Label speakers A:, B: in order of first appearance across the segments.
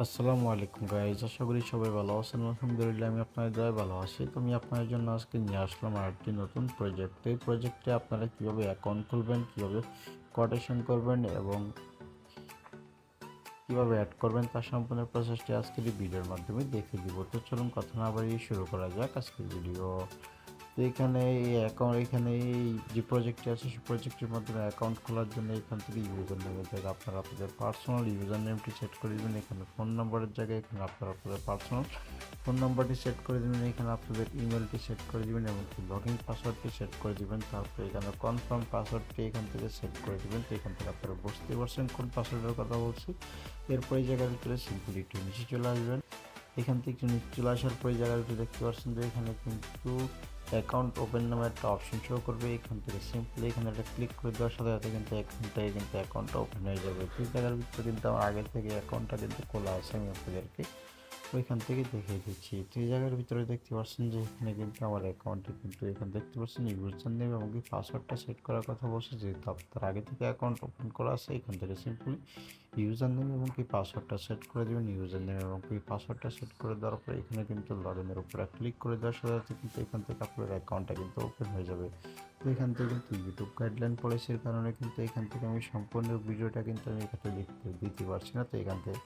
A: আসসালামু আলাইকুম গাইজ, আশা করি সবাই ভালো আছেন। আলহামদুলিল্লাহ আমি আপনাদের দয়ায় ভালো আছি। তো আমি আপনাদের জন্য আজকে নিয়ে আসলাম আরেকটি নতুন প্রজেক্ট। তো এই প্রজেক্টে আপনারা কীভাবে অ্যাকাউন্ট খুলবেন, কীভাবে কোটেশন করবেন এবং কীভাবে অ্যাড করবেন তার সম্পূর্ণ প্রসেসটি আজকের এই ভিডিওর মাধ্যমে দেখিয়ে দিব। তো চলুন কথা না বাড়িয়ে শুরু করা যাক আজকের ভিডিও। তো এখানে এই যে প্রজেক্টটি আছে সেই প্রজেক্টের মাধ্যমে অ্যাকাউন্ট খোলার জন্য এখান থেকে ইউজার নেমের জায়গায় আপনারা আপনাদের পার্সোনাল ইউজার নেমটি সেট করে দেবেন। এখানে ফোন নাম্বারের জায়গায় এখানে আপনারা আপনাদের পার্সোনাল ফোন নাম্বারটি সেট করে দেবেন। এখানে আপনাদের ইমেলটি সেট করে দেবেন এবং লগইন পাসওয়ার্ডটি সেট করে দেবেন। তারপরে এখানে কনফার্ম পাসওয়ার্ডটি এখান থেকে সেট করে দেবেন। তো এখান থেকে আপনারা বুঝতে পারছেন কোন পাসওয়ার্ডের কথা বলছি। এরপর এই জায়গার ভিতরে সিম্পলি একটু নিচে চলে আসবেন। এখান থেকে নিচে চলে আসার পরে জায়গার ভিতরে দেখতে পাচ্ছেন যে এখানে কিন্তু অ্যাকাউন্ট ওপেন নামে একটা অপশন শো করবে। এখান থেকে সিম্পলি এখানে একটা ক্লিক করে দেওয়ার সাথে সাথে কিন্তু এখান থেকে কিন্তু অ্যাকাউন্টটা ওপেন হয়ে যাবে। এই জায়গার ভিতরে কিন্তু আমার আগে থেকে অ্যাকাউন্টটা কিন্তু খোলা আছে, আমি আপনাদেরকে ওইখান থেকে দেখিয়ে দিচ্ছি। তো এই জায়গার ভিতরে দেখতে পাচ্ছেন যে এখানে কিন্তু আমার অ্যাকাউন্টে কিন্তু এখানে দেখতে পাচ্ছেন ইউজার নেম এবং কি পাসওয়ার্ডটা সেট করার কথা বলছে। যেহেতু আপনার আগে থেকে অ্যাকাউন্ট ওপেন করা আছে, এখান থেকে সিম্পলি ইউজার নেম এবং কি পাসওয়ার্ডটা সেট করে দেবেন। ইউজার নেম এবং কি পাসওয়ার্ডটা সেট করে দেওয়ার পরে এখানে কিন্তু লগইনের উপরে ক্লিক করে দেওয়ার সাথে সাথে কিন্তু এখান থেকে আপনার অ্যাকাউন্টটা কিন্তু ওপেন হয়ে যাবে। তো এখান থেকে কিন্তু ইউটিউব গাইডলাইন পলিসির কারণে কিন্তু এখান থেকে আমি সম্পূর্ণ ভিডিওটা কিন্তু আমি এখানে দিতে পারছি না। তো এখান থেকে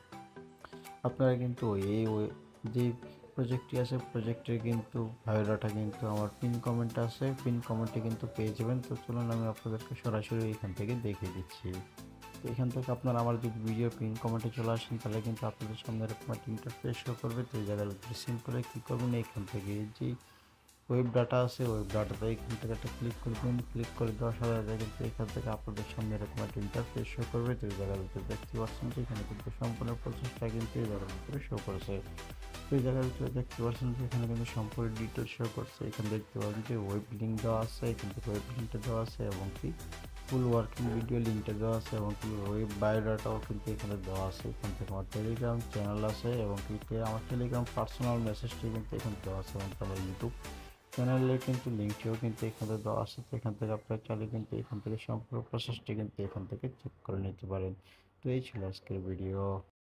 A: আপনারা কিন্তু যে প্রজেক্টটি আছে প্রজেক্টের কিন্তু বায়োডাটা কিন্তু আমার পিন কমেন্ট আছে, পিন কমেন্টে কিন্তু পেয়ে যাবেন। তো চলুন আমি আপনাদেরকে সরাসরি এখান থেকে দেখিয়ে দিচ্ছি। তো এখান থেকে আপনারা আমার যদি ভিডিও পিন কমেন্টে চলে আসেন তাহলে কিন্তু আপনাদের সামনে এরকম একটা ইন্টারফেস শো করবে। তো এই জায়গার ভিতরে সিম্পলে কী করবেন, এখান থেকে যে ওয়েব ডাটা আছে ওয়েব ডাটাতে এখান থেকে একটা ক্লিক করে দিন। ক্লিক করে দেওয়ার সাথে সাথে কিন্তু এখান থেকে আপনাদের সামনে এরকম একটা ইন্টারফেস শো করবে। তো এই জায়গার ভিতরে দেখতে পাচ্ছেন যে এখানে কিন্তু সম্পূর্ণ প্রসেসটা কিন্তু এই জায়গার ভিতরে শো করেছে। তো এই জায়গার ভিতরে দেখতে পাচ্ছেন যে এখানে কিন্তু সম্পূর্ণ ডিটেলস শো করছে। এখানে দেখতে পাচ্ছেন যে ওয়েব লিঙ্ক দেওয়া আছে, এখান থেকে ওয়েব লিঙ্কটা দেওয়া আছে এবং কি ফুল ওয়ার্কিং ভিডিও লিঙ্কটা দেওয়া আছে এবং কি ওয়েব বায়োডাটাও কিন্তু এখানে দেওয়া আছে। এখান থেকে আমার টেলিগ্রাম চ্যানেল আছে এবং কি আমার টেলিগ্রাম পার্সোনাল মেসেজটি কিন্তু এখানে দেওয়া আছে এবং আমার ইউটিউব চ্যানেলের কিন্তু লিঙ্কটিও কিন্তু এখানে দেওয়া আছে। তো এখান থেকে আপনারা চাইলে কিন্তু এখান থেকে সম্পূর্ণ প্রসেসটি কিন্তু এখান থেকে চেক করে নিতে পারেন। তো এই ছিল আজকের ভিডিও।